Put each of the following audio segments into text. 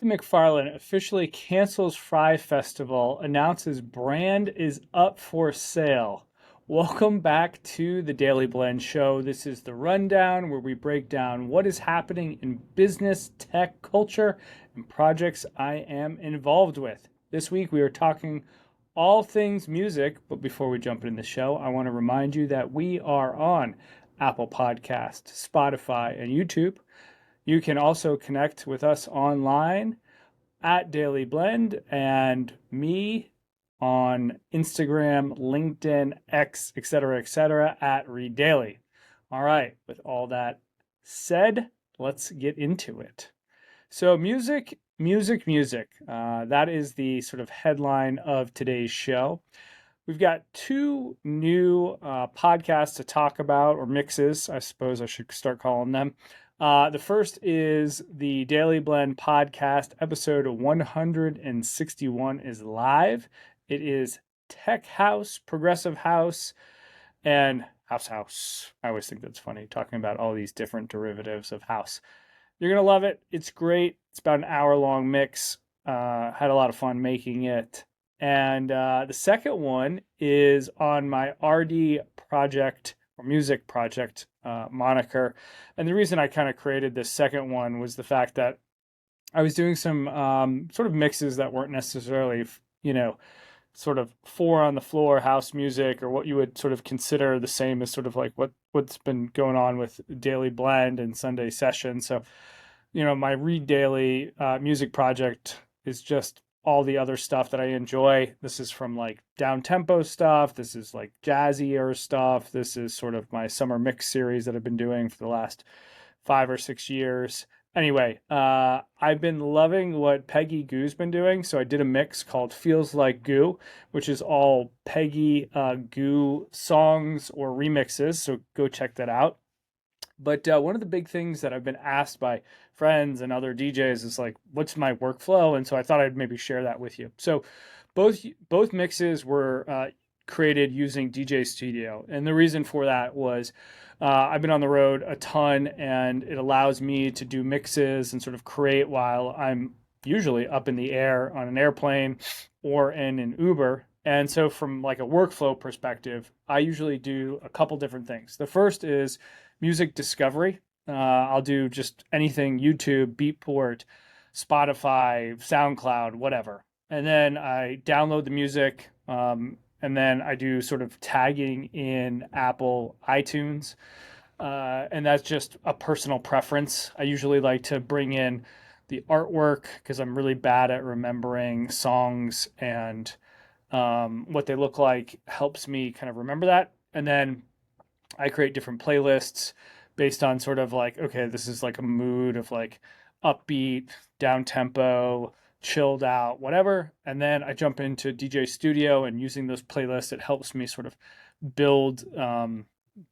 McFarlane officially cancels Fry Festival, announces brand is up for sale. Welcome back to the Daily Blend Show. This is the rundown where we break down what is happening in business, tech, culture, and projects I am involved with. This week we are talking all things music, but before we jump into the show, I want to remind you that we are on Apple Podcast, Spotify, and YouTube. You can also connect with us online at Daily Blend and me on Instagram, LinkedIn, X, etc., at Reed Dailey. All right, with all that said, let's get into it. So, music. That is the sort of headline of today's show. We've got two new podcasts to talk about, or mixes, I suppose I should start calling them. The first is the Daily Blend podcast. Episode 161 is live. It is Tech House, Progressive House, and House. I always think that's funny, talking about all these different derivatives of house. You're going to love it. It's great. It's about an hour-long mix. Had a lot of fun making it. And the second one is on my RD project, or music project moniker. And the reason I kind of created this second one was the fact that I was doing some sort of mixes that weren't necessarily, sort of four on the floor house music, or what you would sort of consider the same as sort of like what's been going on with Daily Blend and Sunday Session. So, my Reed Dailey music project is just all the other stuff that I enjoy. This is from like down tempo stuff. This is like jazzier stuff. This is sort of my summer mix series that I've been doing for the last 5 or 6 years. Anyway, I've been loving what Peggy Goo's been doing. So I did a mix called Feels Like Goo, which is all Peggy Goo songs or remixes. So go check that out. But one of the big things that I've been asked by friends and other DJs is like, what's my workflow? And so I thought I'd maybe share that with you. So both mixes were created using DJ Studio. And the reason for that was I've been on the road a ton, and it allows me to do mixes and sort of create while I'm usually up in the air on an airplane or in an Uber. And so from like a workflow perspective, I usually do a couple different things. The first is music discovery. I'll do just anything: YouTube, Beatport, Spotify, SoundCloud, whatever. And then I download the music, and then I do sort of tagging in Apple iTunes. And that's just a personal preference. I usually like to bring in the artwork because I'm really bad at remembering songs, and what they look like helps me kind of remember that. And then I create different playlists based on sort of like, okay, this is like a mood of like upbeat, down tempo, chilled out, whatever. And then I jump into DJ Studio, and using those playlists, it helps me sort of build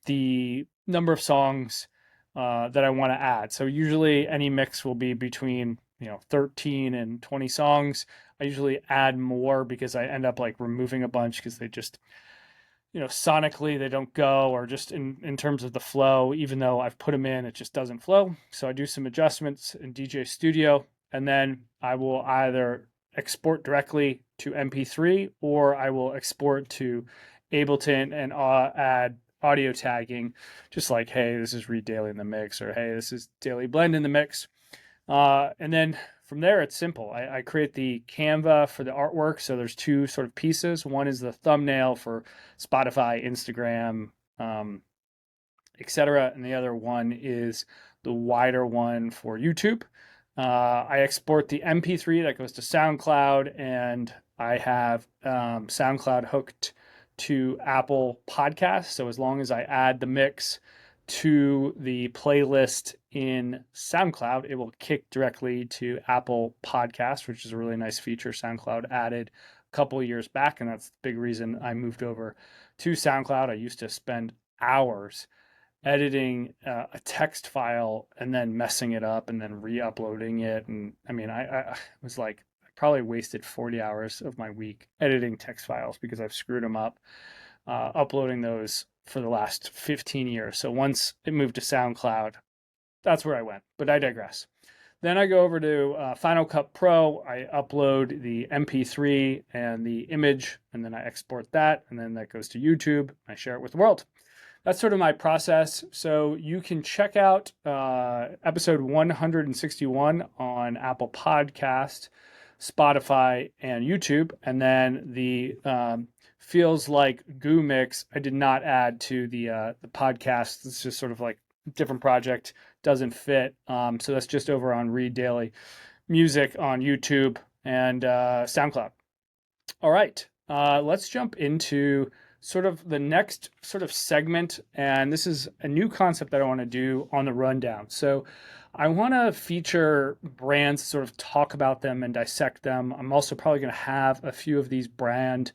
the number of songs that I want to add. So usually any mix will be between 13 and 20 songs. I usually add more because I end up like removing a bunch because they just sonically they don't go, or just in terms of the flow, even though I've put them in, it just doesn't flow. So I do some adjustments in DJ Studio, and then I will either export directly to MP3, or I will export to Ableton and add audio tagging, just like, hey, this is Reed Dailey in the mix, or hey, this is Daily Blend in the mix. And then from there, it's simple. I create the Canva for the artwork. So there's two sort of pieces. One is the thumbnail for Spotify, Instagram, etc. And the other one is the wider one for YouTube. I export the MP3 that goes to SoundCloud, and I have SoundCloud hooked to Apple Podcasts. So as long as I add the mix to the playlist in SoundCloud, it will kick directly to Apple Podcasts, which is a really nice feature SoundCloud added a couple of years back. And that's the big reason I moved over to SoundCloud. I used to spend hours editing a text file and then messing it up and then re-uploading it. And I mean, I was like, I probably wasted 40 hours of my week editing text files because I've screwed them up, uploading those for the last 15 years. So once it moved to SoundCloud, that's where I went, but I digress. Then I go over to Final Cut Pro. I upload the MP3 and the image, and then I export that, and then that goes to YouTube. I share it with the world. That's sort of my process. So you can check out episode 161 on Apple Podcast, Spotify, and YouTube. And then the Feels Like Goo mix, I did not add to the podcast. It's just sort of like a different project, doesn't fit. So that's just over on Reed Dailey Music on YouTube and SoundCloud. All right, let's jump into sort of the next sort of segment. And this is a new concept that I want to do on the rundown. So I want to feature brands, sort of talk about them and dissect them. I'm also probably going to have a few of these brand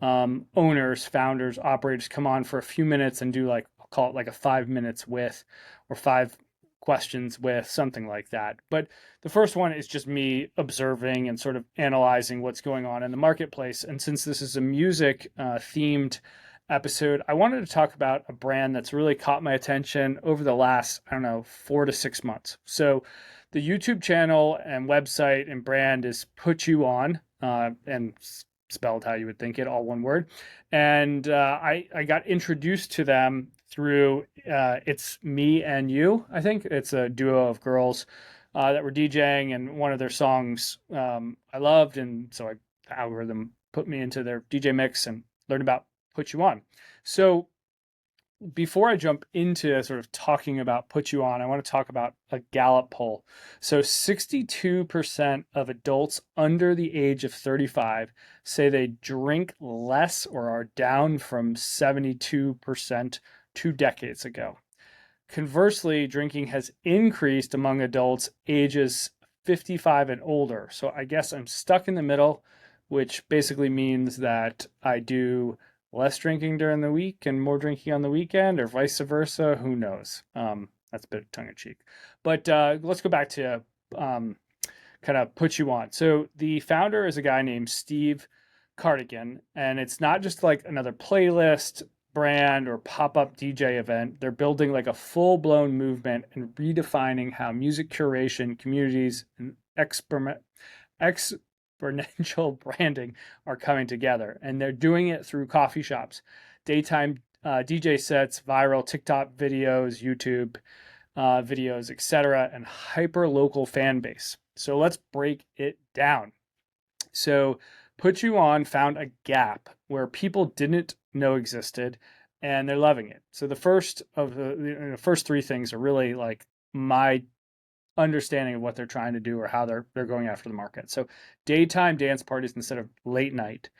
owners, founders, operators come on for a few minutes and do like, I'll call it like a 5 minutes with, or 5 questions with, something like that. But the first one is just me observing and sort of analyzing what's going on in the marketplace. And since this is a music themed episode, I wanted to talk about a brand that's really caught my attention over the last, I don't know, 4 to 6 months. So the YouTube channel and website and brand is Put You On, and spelled how you would think it, all one word. And I got introduced to them through It's Me and You, I think. It's a duo of girls that were DJing, and one of their songs I loved, and so the algorithm put me into their DJ mix and learned about Put You On. So before I jump into sort of talking about Put You On, I want to talk about a Gallup poll. So 62% of adults under the age of 35 say they drink less or are down from 72% 2 decades ago. Conversely, drinking has increased among adults ages 55 and older. So I guess I'm stuck in the middle, which basically means that I do less drinking during the week and more drinking on the weekend, or vice versa. Who knows? That's a bit tongue in cheek. But let's go back to kind of Put You On. So the founder is a guy named Steve Cardigan, and it's not just like another playlist brand or pop-up DJ event. They're building like a full-blown movement and redefining how music curation, communities, and exponential branding are coming together. And they're doing it through coffee shops, daytime DJ sets, viral TikTok videos, YouTube videos, etc., and hyper local fan base. So let's break it down. So Put You On found a gap where people didn't know existed, and they're loving it. So the first of the first three things are really like my understanding of what they're trying to do or how they're going after the market. So daytime dance parties instead of late night.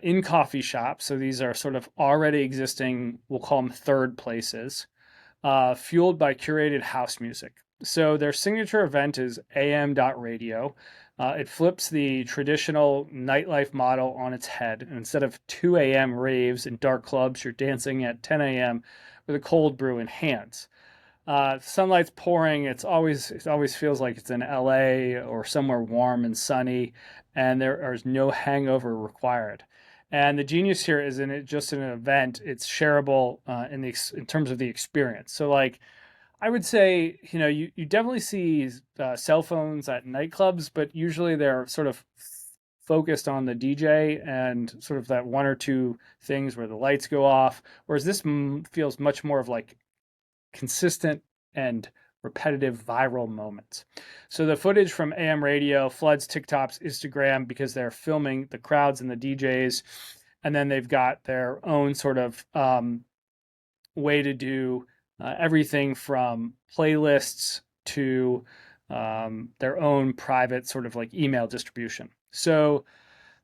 In coffee shops, so these are sort of already existing, we'll call them third places, fueled by curated house music. So their signature event is AM.radio. It flips the traditional nightlife model on its head. And instead of 2 a.m. raves in dark clubs, you're dancing at 10 a.m. with a cold brew in hands. Sunlight's pouring. It always feels like it's in LA or somewhere warm and sunny, and there is no hangover required. And the genius here is in it just an event. It's shareable in terms of the experience. So like I would say, you definitely see cell phones at nightclubs, but usually they're sort of focused on the DJ and sort of that one or two things where the lights go off. Whereas this feels much more of like consistent and repetitive viral moments. So the footage from AM radio floods TikTok's Instagram because they're filming the crowds and the DJs, and then they've got their own sort of way to do everything from playlists to their own private sort of like email distribution. So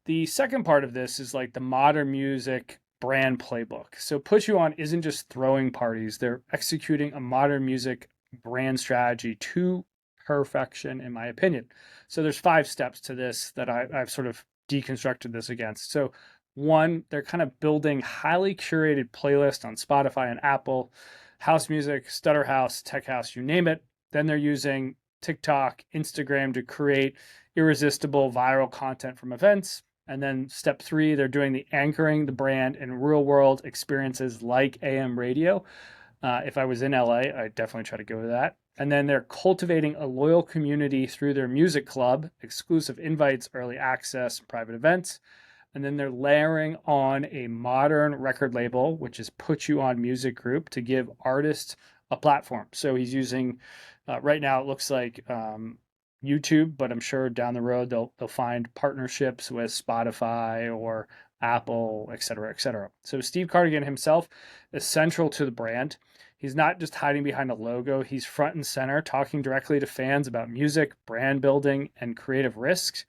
the second part of this is like the modern music brand playbook. So Put You On isn't just throwing parties, they're executing a modern music brand strategy to perfection, in my opinion. So there's 5 steps to this that I've sort of deconstructed this against. So one, they're kind of building highly curated playlists on Spotify and Apple, house music, stutter house, tech house, you name it. Then they're using TikTok, Instagram to create irresistible viral content from events. And then step 3, they're doing the anchoring the brand in real world experiences like AM radio. If I was in LA, I'd definitely try to go to that. And then they're cultivating a loyal community through their music club, exclusive invites, early access, private events. And then they're layering on a modern record label, which is Put You On Music Group, to give artists a platform. So he's using, right now it looks like YouTube, but I'm sure down the road they'll find partnerships with Spotify or Apple, et cetera, et cetera. So Steve Cardigan himself is central to the brand. He's not just hiding behind a logo, he's front and center, talking directly to fans about music, brand building, and creative risks.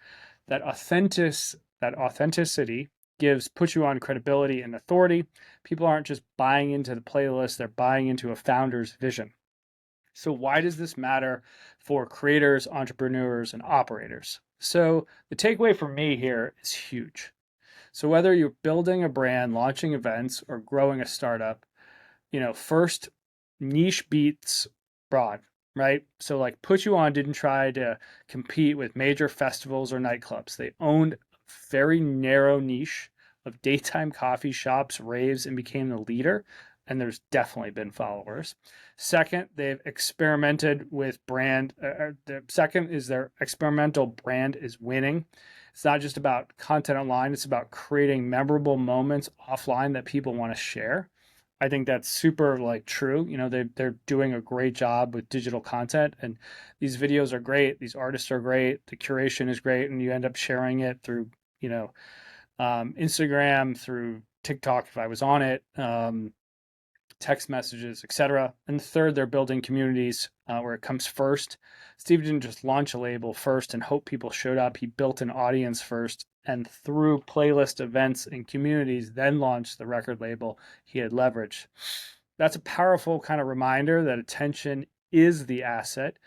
That authenticity gives Put You On credibility and authority. People aren't just buying into the playlist, they're buying into a founder's vision. So why does this matter for creators, entrepreneurs, and operators? So the takeaway for me here is huge. So whether you're building a brand, launching events, or growing a startup, first, niche beats broad, right? So like Put You On didn't try to compete with major festivals or nightclubs. They owned a very narrow niche of daytime coffee shops, raves, and became the leader. And there's definitely been followers. Second, they've experimented with brand. The second is their experimental brand is winning. It's not just about content online, it's about creating memorable moments offline that people want to share. I think that's super true. They're doing a great job with digital content, and these videos are great. These artists are great. The curation is great, and you end up sharing it through Instagram, through TikTok if I was on it, text messages, etc. And third, they're building communities where it comes first. Steve didn't just launch a label first and hope people showed up. He built an audience first, and through playlist events and communities, then launched the record label he had leveraged. That's a powerful kind of reminder that attention is the asset.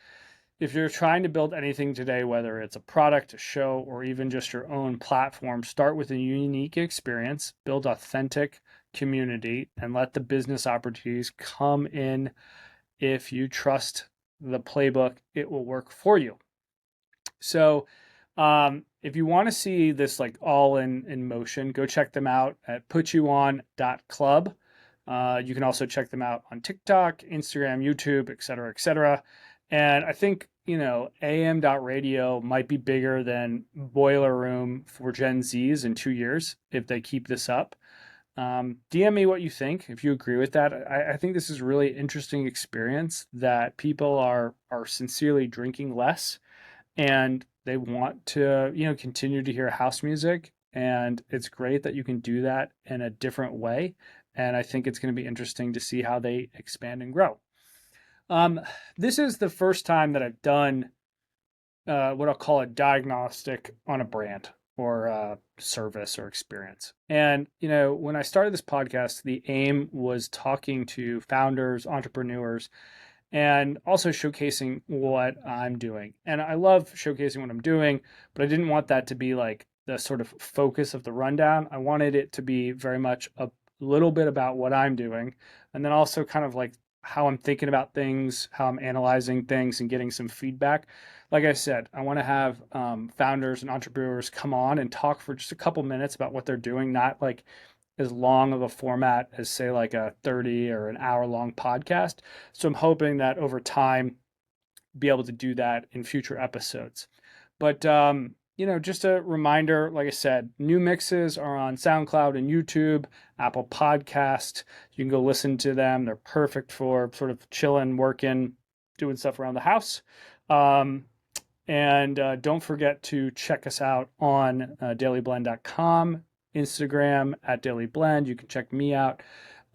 If you're trying to build anything today, whether it's a product, a show, or even just your own platform, start with a unique experience, build authentic community, and let the business opportunities come in. If you trust the playbook, it will work for you. So if you want to see this all in motion, go check them out at putyouon.club. You can also check them out on TikTok, Instagram, YouTube, et cetera, et cetera. And I think, AM.radio might be bigger than Boiler Room for Gen Zs in 2 years if they keep this up. DM me what you think, if you agree with that. I think this is a really interesting experience that people are sincerely drinking less and they want to, continue to hear house music. And it's great that you can do that in a different way. And I think it's going to be interesting to see how they expand and grow. This is the first time that I've done what I'll call a diagnostic on a brand or a service or experience. And, when I started this podcast, the aim was talking to founders, entrepreneurs, and also showcasing what I'm doing. And I love showcasing what I'm doing, but I didn't want that to be the sort of focus of the rundown. I wanted it to be very much a little bit about what I'm doing, and then also kind of how I'm thinking about things, how I'm analyzing things, and getting some feedback. Like I said, I want to have founders and entrepreneurs come on and talk for just a couple minutes about what they're doing, not as long of a format as say a 30 or an hour long podcast. So I'm hoping that over time, be able to do that in future episodes. But just a reminder, like I said, new mixes are on SoundCloud and YouTube, Apple Podcast. You can go listen to them. They're perfect for sort of chilling, working, doing stuff around the house. And don't forget to check us out on daileyblend.com, Instagram at Dailey Blend. You can check me out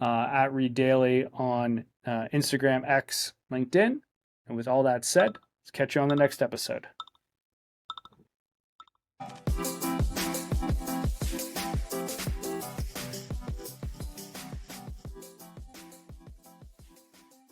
at Reed Dailey on Instagram, X, LinkedIn. And with all that said, let's catch you on the next episode.